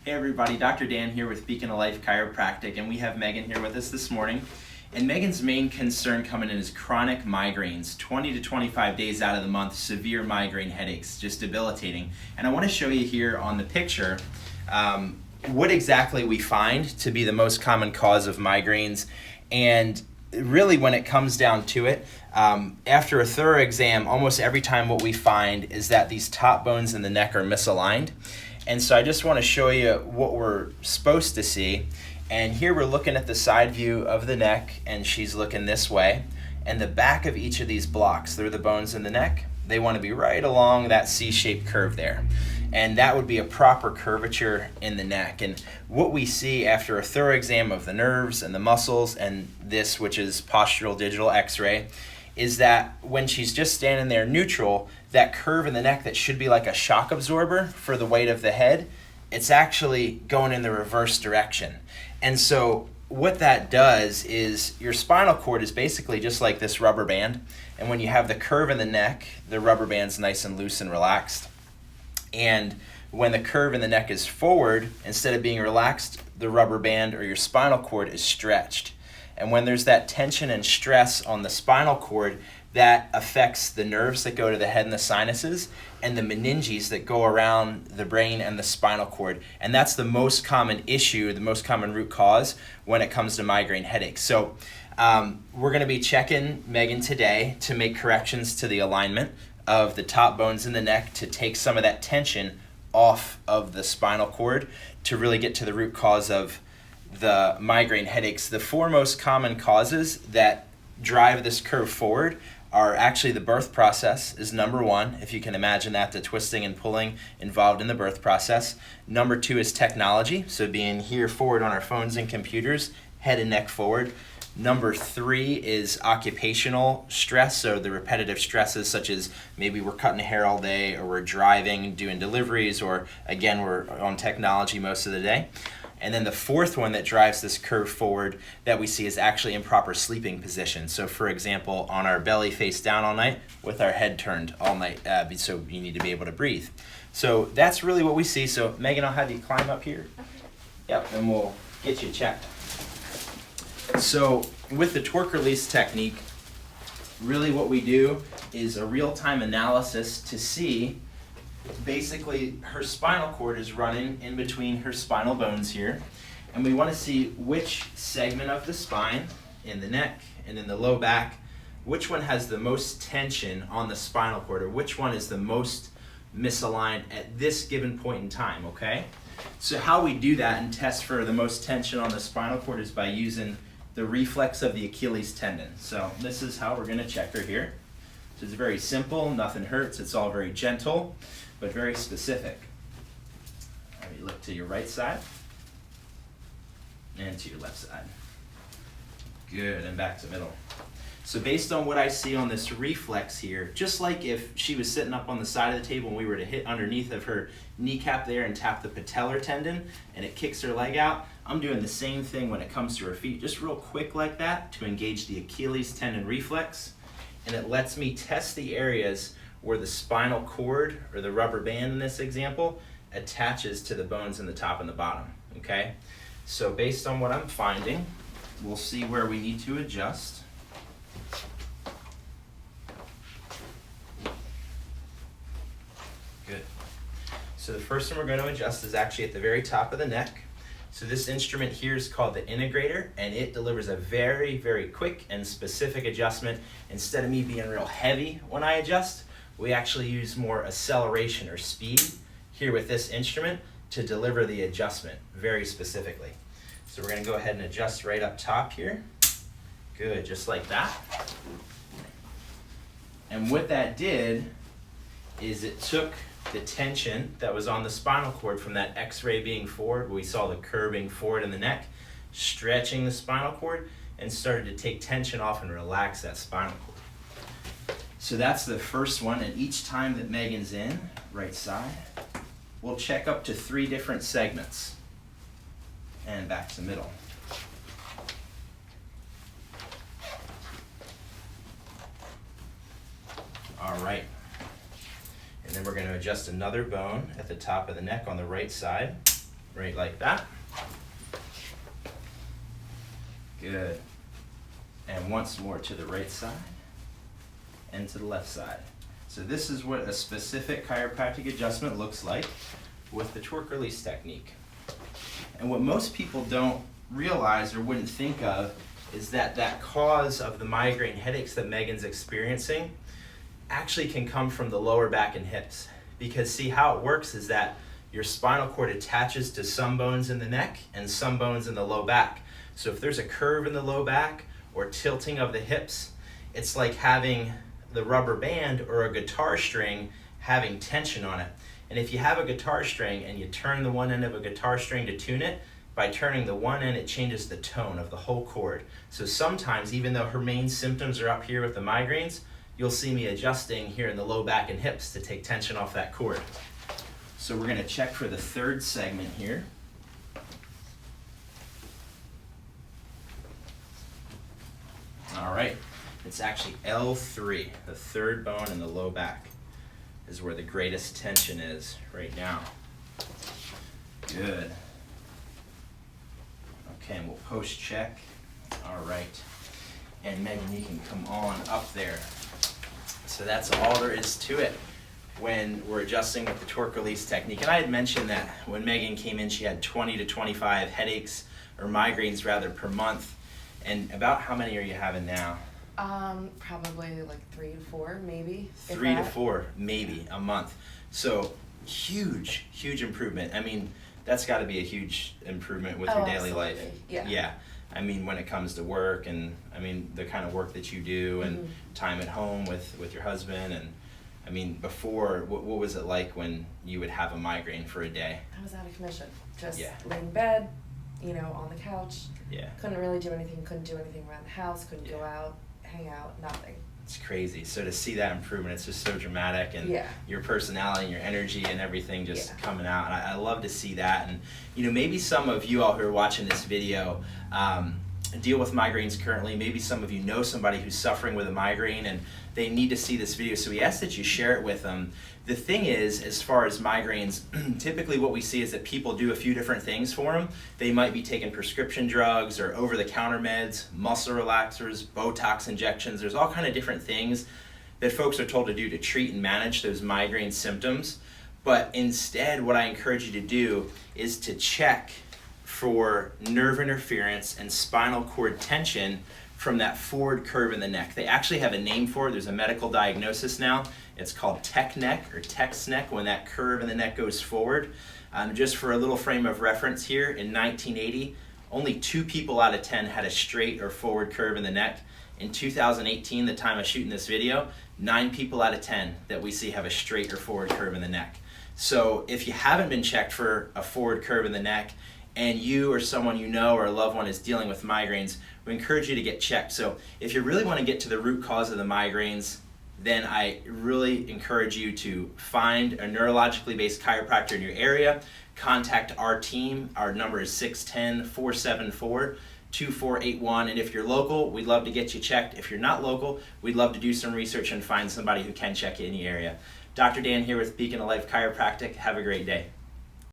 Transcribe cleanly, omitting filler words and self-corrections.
Hey everybody, Dr. Dan here with Beacon of Life Chiropractic, and we have Megan here with us this morning. And Megan's main concern coming in is chronic migraines, 20 to 25 days out of the month, severe migraine headaches, just debilitating. And I want to show you here on the picture what exactly we find to be the most common cause of migraines. And really when it comes down to it, after a thorough exam, almost every time what we find is that these top bones in the neck are misaligned. And so I just want to show you what we're supposed to see. And here we're looking at the side view of the neck, and she's looking this way. And the back of each of these blocks, they're the bones in the neck. They want to be right along that C-shaped curve there. And that would be a proper curvature in the neck. And what we see after a thorough exam of the nerves and the muscles and this, which is postural digital x-ray, is that when she's just standing there neutral, that curve in the neck that should be like a shock absorber for the weight of the head, it's actually going in the reverse direction. And so what that does is your spinal cord is basically just like this rubber band. And when you have the curve in the neck, the rubber band's nice and loose and relaxed. And when the curve in the neck is forward, instead of being relaxed, the rubber band or your spinal cord is stretched. And when there's that tension and stress on the spinal cord, that affects the nerves that go to the head and the sinuses and the meninges that go around the brain and the spinal cord. And that's the most common issue, the most common root cause when it comes to migraine headaches. So we're going to be checking Megan today to make corrections to the alignment of the top bones in the neck to take some of that tension off of the spinal cord to really get to the root cause of the migraine headaches. The four most common causes that drive this curve forward are actually the birth process is number one, if you can imagine that, the twisting and pulling involved in the birth process. Number two is technology, so being here forward on our phones and computers, head and neck forward. Number three is occupational stress, so the repetitive stresses such as maybe we're cutting hair all day or we're driving, doing deliveries, or again, we're on technology most of the day. And then the fourth one that drives this curve forward that we see is actually improper sleeping position. So for example, on our belly face down all night with our head turned all night, so you need to be able to breathe. So that's really what we see. So Megan, I'll have you climb up here. Okay. Yep, and we'll get you checked. So with the torque release technique, really what we do is a real-time analysis to see basically her spinal cord is running in between her spinal bones here, and we want to see which segment of the spine in the neck and in the low back, which one has the most tension on the spinal cord, or which one is the most misaligned at this given point in time, okay? So how we do that and test for the most tension on the spinal cord is by using the reflex of the Achilles tendon. So this is how we're going to check her here. So it's very simple, nothing hurts, it's all very gentle, but very specific. All right, you look to your right side and to your left side. Good, and back to middle. So based on what I see on this reflex here, just like if she was sitting up on the side of the table and we were to hit underneath of her kneecap there and tap the patellar tendon and it kicks her leg out, I'm doing the same thing when it comes to her feet, just real quick like that to engage the Achilles tendon reflex. And it lets me test the areas where the spinal cord, or the rubber band in this example, attaches to the bones in the top and the bottom, okay? So based on what I'm finding, we'll see where we need to adjust. Good. So the first one we're going to adjust is actually at the very top of the neck. So this instrument here is called the integrator, and it delivers a very, very quick and specific adjustment. Instead of me being real heavy when I adjust, we actually use more acceleration or speed here with this instrument to deliver the adjustment very specifically. So we're going to go ahead and adjust right up top here. Good, just like that. And what that did is it took the tension that was on the spinal cord from that x-ray being forward, where we saw the curving forward in the neck, stretching the spinal cord, and started to take tension off and relax that spinal cord. So that's the first one, and each time that Megan's in, right side, we'll check up to 3 different segments. And back to middle. All right. And then we're going to adjust another bone at the top of the neck on the right side. right like that. Good. And once more to the right side and to the left side. So this is what a specific chiropractic adjustment looks like with the torque release technique. And what most people don't realize or wouldn't think of is that that cause of the migraine headaches that Megan's experiencing actually can come from the lower back and hips. Because see, how it works is that your spinal cord attaches to some bones in the neck and some bones in the low back. So if there's a curve in the low back or tilting of the hips, it's like having the rubber band or a guitar string having tension on it. And if you have a guitar string and you turn the one end of a guitar string to tune it, by turning the one end, it changes the tone of the whole cord. So sometimes, even though her main symptoms are up here with the migraines, you'll see me adjusting here in the low back and hips to take tension off that cord. So we're gonna check for the third segment here. All right, it's actually L3, the third bone in the low back is where the greatest tension is right now. Good. Okay, and we'll post check. All right. And Megan, you can come on up there. So that's all there is to it when we're adjusting with the torque release technique. And I had mentioned that when Megan came in, she had 20 to 25 headaches, or migraines rather, per month. And about how many are you having now? Probably like 3 to 4, maybe. 3 to 4, maybe, a month. So huge, huge improvement. I mean, that's got to be a huge improvement with your daily life. Yeah. I mean, when it comes to work and, I mean, the kind of work that you do and time at home with your husband. And, I mean, before, what was it like when you would have a migraine for a day? I was out of commission. Just lay in bed, on the couch. Yeah. Couldn't really do anything. Couldn't do anything around the house. Couldn't go out, hang out, nothing. It's crazy. So to see that improvement, it's just so dramatic, and your personality and your energy and everything just coming out. And I love to see that. And maybe some of you all who are watching this video deal with migraines currently. Maybe some of you know somebody who's suffering with a migraine and they need to see this video. So we ask that you share it with them. The thing is, as far as migraines, typically what we see is that people do a few different things for them. They might be taking prescription drugs or over-the-counter meds, muscle relaxers, Botox injections. There's all kind of different things that folks are told to do to treat and manage those migraine symptoms. But instead, what I encourage you to do is to check for nerve interference and spinal cord tension from that forward curve in the neck. They actually have a name for it. There's a medical diagnosis now. It's called tech neck or text neck, when that curve in the neck goes forward. Just for a little frame of reference here, in 1980, only 2 people out of 10 had a straight or forward curve in the neck. In 2018, the time of shooting this video, 9 people out of 10 that we see have a straight or forward curve in the neck. So if you haven't been checked for a forward curve in the neck, and you or someone you know or a loved one is dealing with migraines, we encourage you to get checked. So if you really want to get to the root cause of the migraines, then I really encourage you to find a neurologically based chiropractor in your area. Contact our team. Our number is 610-474-2481. And if you're local, we'd love to get you checked. If you're not local, we'd love to do some research and find somebody who can check you in the area. Dr. Dan here with Beacon of Life Chiropractic. Have a great day.